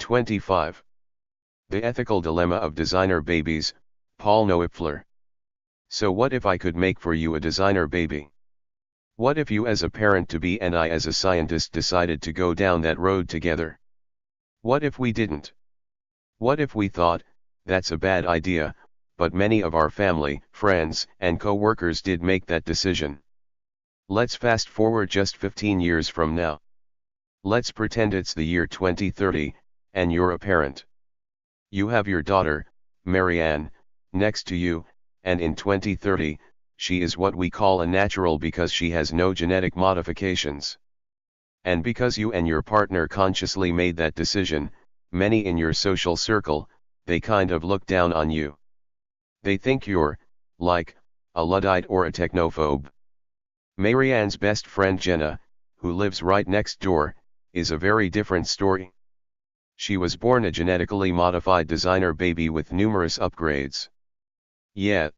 25. The Ethical Dilemma of Designer Babies, Paul Noipfler. So what if I could make for you a designer baby? What if you as a parent-to-be and I as a scientist decided to go down that road together? What if we didn't? What if we thought, that's a bad idea, but many of our family, friends, and co-workers did make that decision? Let's fast forward just 15 years from now. Let's pretend it's the year 2030, and you're a parent. You have your daughter, Marianne, next to you, and in 2030, she is what we call a natural because she has no genetic modifications. And because you and your partner consciously made that decision, many in your social circle, they kind of look down on you. They think you're, like, a Luddite or a technophobe. Marianne's best friend Jenna, who lives right next door, is a very different story. She was born a genetically modified designer baby with numerous upgrades. Yeah.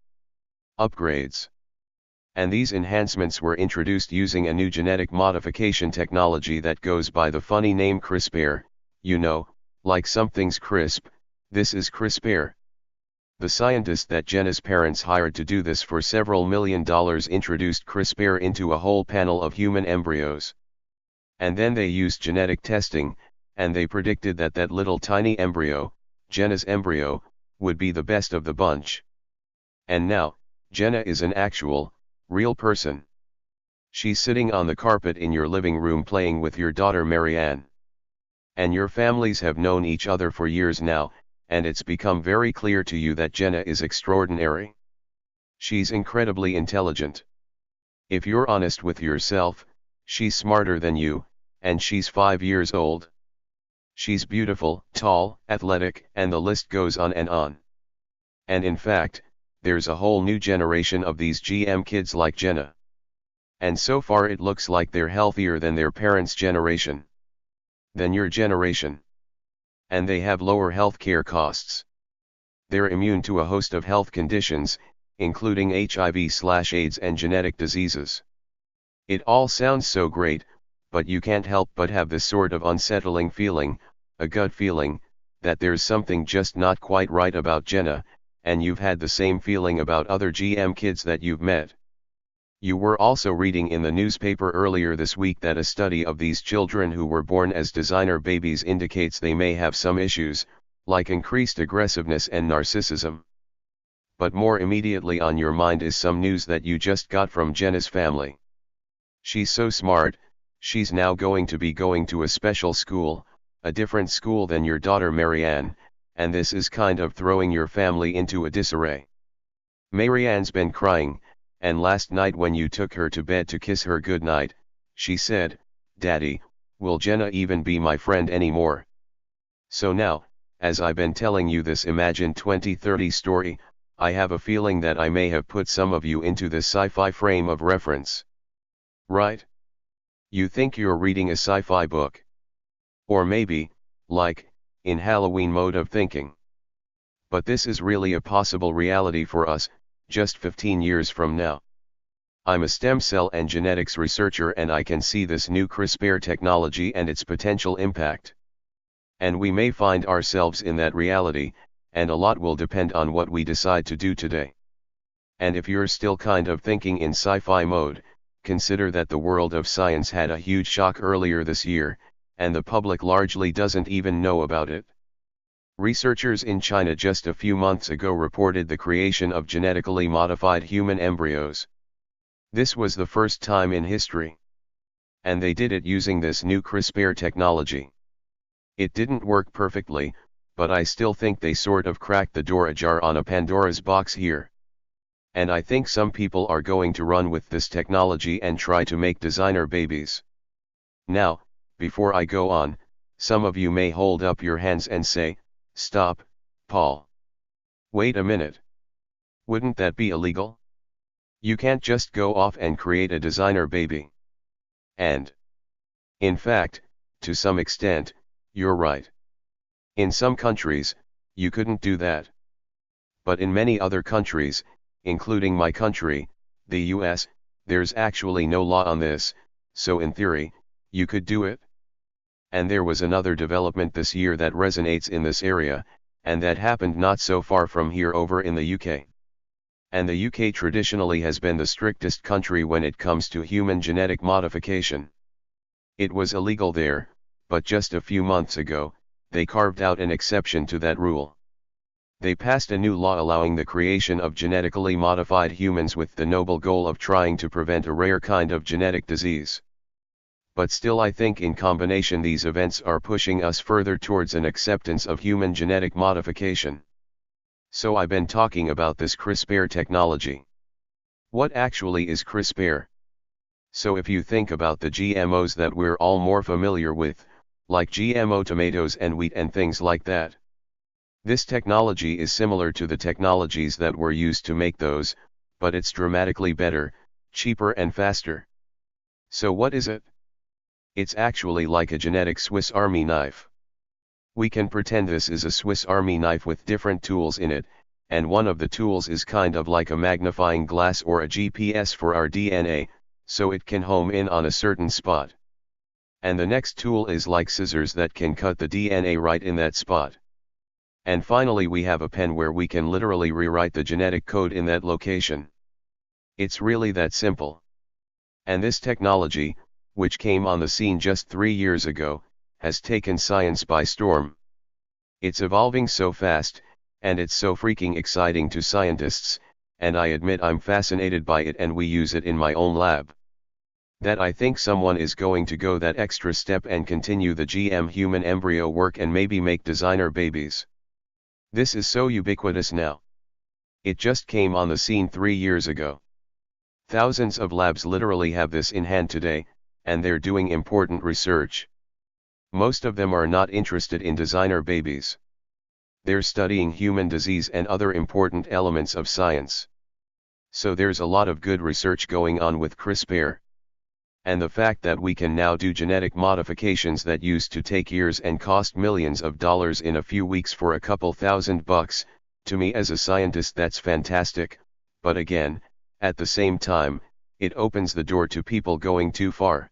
Upgrades. And these enhancements were introduced using a new genetic modification technology that goes by the funny name CRISPR, you know, like something's crisp, this is CRISPR. The scientist that Jenna's parents hired to do this for several $1 million introduced CRISPR into a whole panel of human embryos. And then they used genetic testing, and they predicted that that little tiny embryo, Jenna's embryo, would be the best of the bunch. And now, Jenna is an actual, real person. She's sitting on the carpet in your living room playing with your daughter Marianne. And your families have known each other for years now, and it's become very clear to you that Jenna is extraordinary. She's incredibly intelligent. If you're honest with yourself, she's smarter than you, and she's 5 years old. She's beautiful, tall, athletic, and the list goes on and on. And in fact, there's a whole new generation of these GM kids like Jenna. And so far it looks like they're healthier than their parents' generation. Than your generation. And they have lower healthcare costs. They're immune to a host of health conditions, including HIV/AIDS and genetic diseases. It all sounds so great, but you can't help but have this sort of unsettling feeling, a gut feeling, that there's something just not quite right about Jenna, and you've had the same feeling about other GM kids that you've met. You were also reading in the newspaper earlier this week that a study of these children who were born as designer babies indicates they may have some issues, like increased aggressiveness and narcissism. But more immediately on your mind is some news that you just got from Jenna's family. She's so smart, she's now going to be going to a special school, a different school than your daughter Marianne, and this is kind of throwing your family into a disarray. Marianne's been crying, and last night when you took her to bed to kiss her goodnight, she said, "Daddy, will Jenna even be my friend anymore?" So now, as I've been telling you this Imagine 2030 story, I have a feeling that I may have put some of you into this sci-fi frame of reference. Right? You think you're reading a sci-fi book. Or maybe, like, in Halloween mode of thinking. But this is really a possible reality for us, just 15 years from now. I'm a stem cell and genetics researcher and I can see this new CRISPR technology and its potential impact. And we may find ourselves in that reality, and a lot will depend on what we decide to do today. And if you're still kind of thinking in sci-fi mode, consider that the world of science had a huge shock earlier this year, and the public largely doesn't even know about it. Researchers in China just a few months ago reported the creation of genetically modified human embryos. This was the first time in history. And they did it using this new CRISPR technology. It didn't work perfectly, but I still think they sort of cracked the door ajar on a Pandora's box here. And I think some people are going to run with this technology and try to make designer babies. Now, before I go on, some of you may hold up your hands and say, "Stop, Paul. Wait a minute. Wouldn't that be illegal? You can't just go off and create a designer baby." And, in fact, to some extent, you're right. In some countries, you couldn't do that. But in many other countries, including my country, the US, there's actually no law on this, so in theory, you could do it. And there was another development this year that resonates in this area, and that happened not so far from here over in the UK. And the UK traditionally has been the strictest country when it comes to human genetic modification. It was illegal there, but just a few months ago, they carved out an exception to that rule. They passed a new law allowing the creation of genetically modified humans with the noble goal of trying to prevent a rare kind of genetic disease. But still, I think in combination these events are pushing us further towards an acceptance of human genetic modification. So I've been talking about this CRISPR technology. What actually is CRISPR? So if you think about the GMOs that we're all more familiar with, like GMO tomatoes and wheat and things like that. This technology is similar to the technologies that were used to make those, but it's dramatically better, cheaper and faster. So what is it? It's actually like a genetic Swiss Army knife. We can pretend this is a Swiss Army knife with different tools in it, and one of the tools is kind of like a magnifying glass or a GPS for our DNA, so it can home in on a certain spot. And the next tool is like scissors that can cut the DNA right in that spot. And finally we have a pen where we can literally rewrite the genetic code in that location. It's really that simple. And this technology, which came on the scene just 3 years ago, has taken science by storm. It's evolving so fast, and it's so freaking exciting to scientists, and I admit I'm fascinated by it and we use it in my own lab. That I think someone is going to go that extra step and continue the GM human embryo work and maybe make designer babies. This is so ubiquitous now. It just came on the scene 3 years ago. Thousands of labs literally have this in hand today, and they're doing important research. Most of them are not interested in designer babies. They're studying human disease and other important elements of science. So there's a lot of good research going on with CRISPR. And the fact that we can now do genetic modifications that used to take years and cost millions of dollars in a few weeks for a couple $1,000, to me as a scientist that's fantastic, but again, at the same time, it opens the door to people going too far.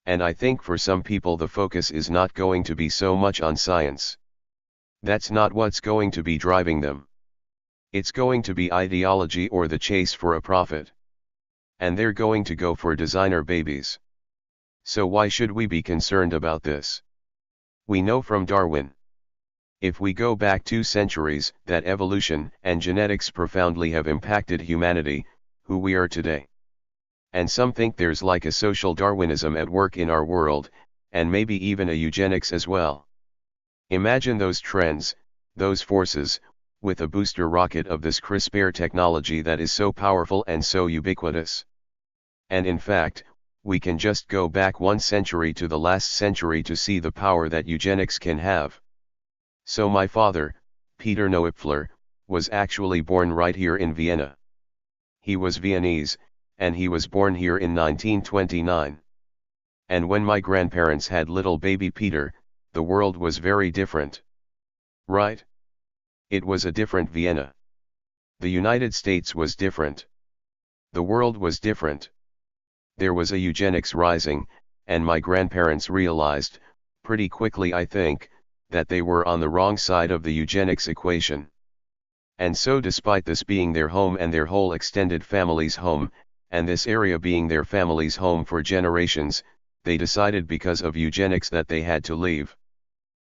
And I think for some people the focus is not going to be so much on science. That's not what's going to be driving them. It's going to be ideology or the chase for a profit. And they're going to go for designer babies. So why should we be concerned about this? We know from Darwin. If we go back 2 centuries, that evolution and genetics profoundly have impacted humanity, who we are today. And some think there's like a social Darwinism at work in our world, and maybe even a eugenics as well. Imagine those trends, those forces, with a booster rocket of this CRISPR technology that is so powerful and so ubiquitous. And in fact, we can just go back 1 century to the last century to see the power that eugenics can have. So my father, Peter Neupfler, was actually born right here in Vienna. He was Viennese, and he was born here in 1929. And when my grandparents had little baby Peter, the world was very different. Right? It was a different Vienna. The United States was different. The world was different. There was a eugenics rising, and my grandparents realized, pretty quickly I think, that they were on the wrong side of the eugenics equation. And so despite this being their home and their whole extended family's home, and this area being their family's home for generations, they decided because of eugenics that they had to leave.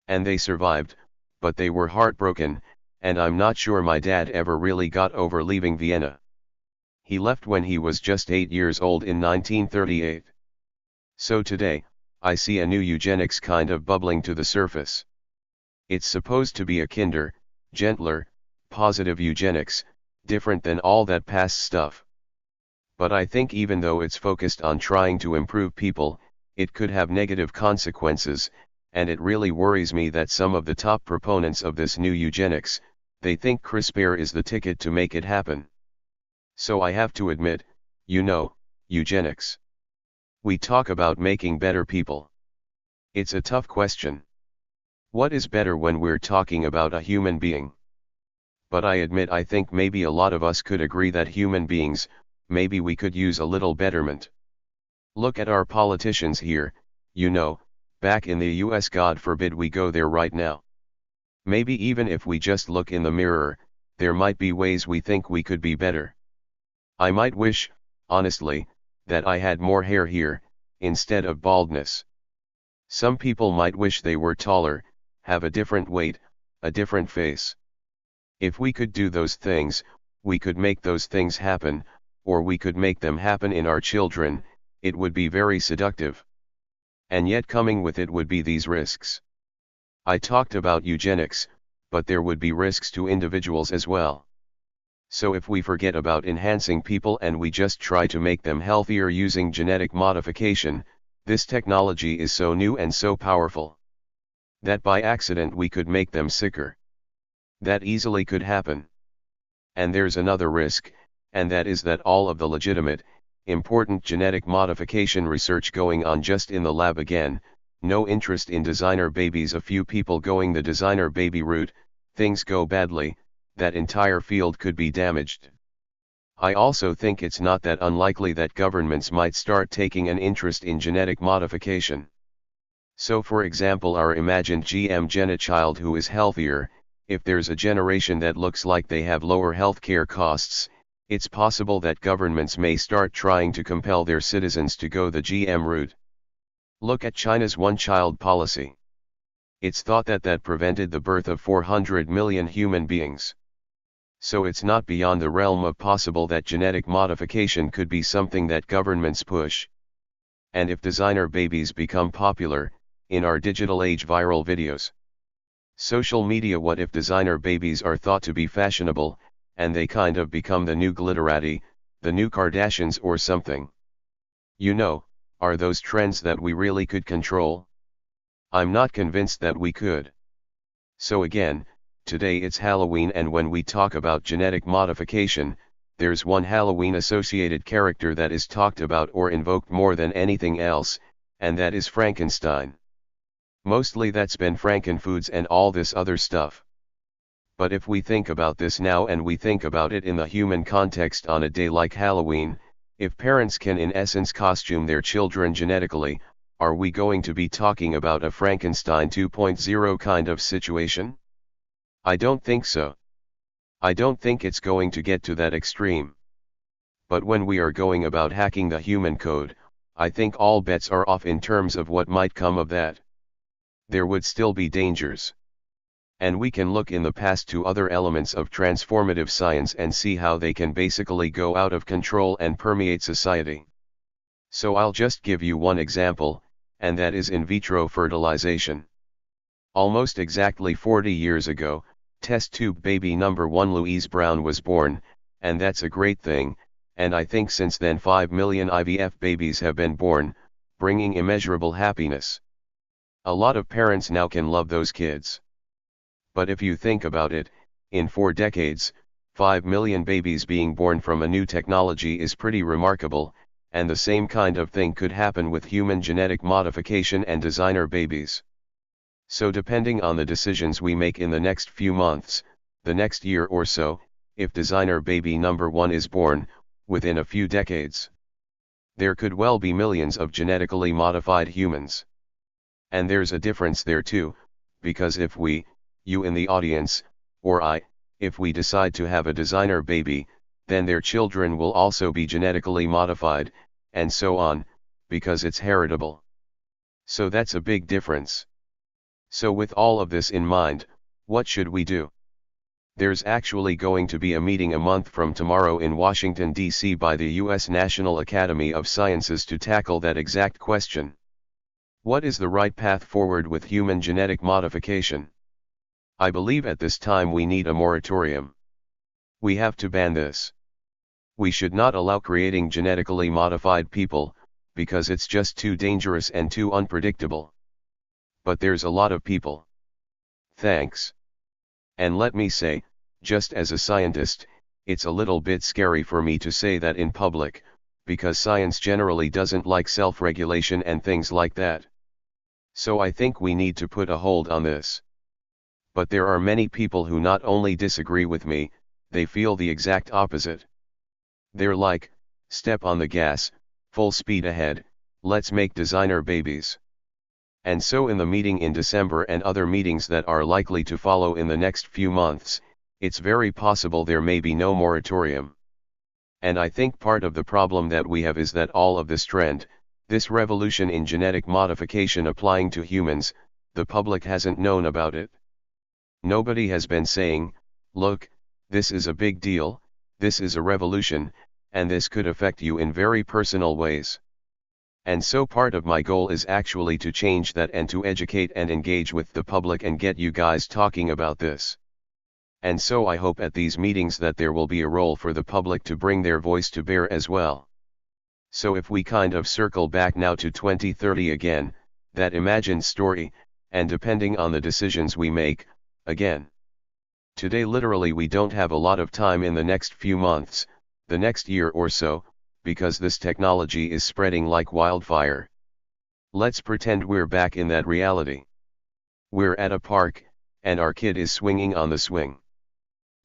And they survived, but they were heartbroken, and I'm not sure my dad ever really got over leaving Vienna. He left when he was just 8 years old in 1938. So today, I see a new eugenics kind of bubbling to the surface. It's supposed to be a kinder, gentler, positive eugenics, different than all that past stuff. But I think even though it's focused on trying to improve people, it could have negative consequences, and it really worries me that some of the top proponents of this new eugenics, they think CRISPR is the ticket to make it happen. So I have to admit, eugenics. We talk about making better people. It's a tough question. What is better when we're talking about a human being? But I admit I think maybe a lot of us could agree that human beings, maybe we could use a little betterment. Look at our politicians here, Back in the US, God forbid we go there right now. Maybe even if we just look in the mirror, there might be ways we think we could be better. I might wish, honestly, that I had more hair here, instead of baldness. Some people might wish they were taller, have a different weight, a different face. If we could do those things, we could make those things happen, or we could make them happen in our children. It would be very seductive. And yet coming with it would be these risks. I talked about eugenics, but there would be risks to individuals as well. So if we forget about enhancing people and we just try to make them healthier using genetic modification, this technology is so new and so powerful that by accident we could make them sicker. That easily could happen. And there's another risk, and that is that all of the legitimate, important genetic modification research going on just in the lab again, no interest in designer babies, a few people going the designer baby route, things go badly, that entire field could be damaged. I also think it's not that unlikely that governments might start taking an interest in genetic modification. So for example, our imagined GM gen, a child who is healthier, if there's a generation that looks like they have lower healthcare costs, it's possible that governments may start trying to compel their citizens to go the GM route. Look at China's one-child policy. It's thought that that prevented the birth of 400 million human beings. So it's not beyond the realm of possible that genetic modification could be something that governments push. And if designer babies become popular, in our digital age, viral videos, social media, what if designer babies are thought to be fashionable, and they kind of become the new glitterati, the new Kardashians or something? You know, are those trends that we really could control? I'm not convinced that we could. So again, today it's Halloween, and when we talk about genetic modification, there's one Halloween associated character that is talked about or invoked more than anything else, and that is Frankenstein. Mostly that's been Frankenfoods and all this other stuff. But if we think about this now and we think about it in the human context on a day like Halloween, if parents can in essence costume their children genetically, are we going to be talking about a Frankenstein 2.0 kind of situation? I don't think so. I don't think it's going to get to that extreme. But when we are going about hacking the human code, I think all bets are off in terms of what might come of that. There would still be dangers. And we can look in the past to other elements of transformative science and see how they can basically go out of control and permeate society. So I'll just give you one example, and that is in vitro fertilization. Almost exactly 40 years ago, test tube baby number 1 Louise Brown was born, and that's a great thing, and I think since then 5 million IVF babies have been born, bringing immeasurable happiness. A lot of parents now can love those kids. But if you think about it, in 4 decades, 5 million babies being born from a new technology is pretty remarkable, and the same kind of thing could happen with human genetic modification and designer babies. So depending on the decisions we make in the next few months, the next year or so, if designer baby number 1 is born, within a few decades, there could well be millions of genetically modified humans. And there's a difference there too, because if we, you in the audience, or I, if we decide to have a designer baby, then their children will also be genetically modified, and so on, because it's heritable. So that's a big difference. So with all of this in mind, what should we do? There's actually going to be a meeting a month from tomorrow in Washington, D.C. by the U.S. National Academy of Sciences to tackle that exact question. What is the right path forward with human genetic modification? I believe at this time we need a moratorium. We have to ban this. We should not allow creating genetically modified people, because it's just too dangerous and too unpredictable. But there's a lot of people. Thanks. And let me say, just as a scientist, it's a little bit scary for me to say that in public, because science generally doesn't like self-regulation and things like that. So I think we need to put a hold on this. But there are many people who not only disagree with me, they feel the exact opposite. They're like, step on the gas, full speed ahead, let's make designer babies. And so in the meeting in December and other meetings that are likely to follow in the next few months, it's very possible there may be no moratorium. And I think part of the problem that we have is that all of this trend, this revolution in genetic modification applying to humans, the public hasn't known about it. Nobody has been saying, look, this is a big deal, this is a revolution, and this could affect you in very personal ways. And so part of my goal is actually to change that and to educate and engage with the public and get you guys talking about this. And so I hope at these meetings that there will be a role for the public to bring their voice to bear as well. So if we kind of circle back now to 2030 again, that imagined story, and depending on the decisions we make, again. Today literally we don't have a lot of time in the next few months, the next year or so, because this technology is spreading like wildfire. Let's pretend we're back in that reality. We're at a park, and our kid is swinging on the swing.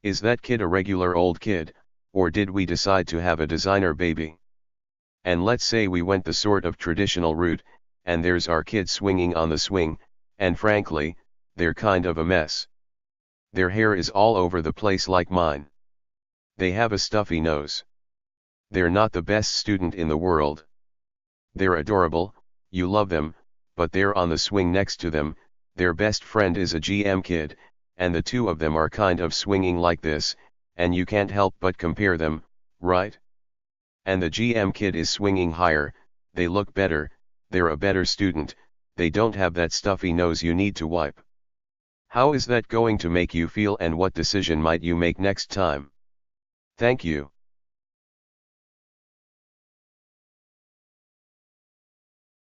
Is that kid a regular old kid, or did we decide to have a designer baby? And let's say we went the sort of traditional route, and there's our kid swinging on the swing, and frankly, they're kind of a mess. Their hair is all over the place like mine. They have a stuffy nose. They're not the best student in the world. They're adorable, you love them, but they're on the swing next to them, their best friend is a GM kid, and the two of them are kind of swinging like this, and you can't help but compare them, right? And the GM kid is swinging higher, they look better, they're a better student, they don't have that stuffy nose you need to wipe. How is that going to make you feel, and what decision might you make next time? Thank you.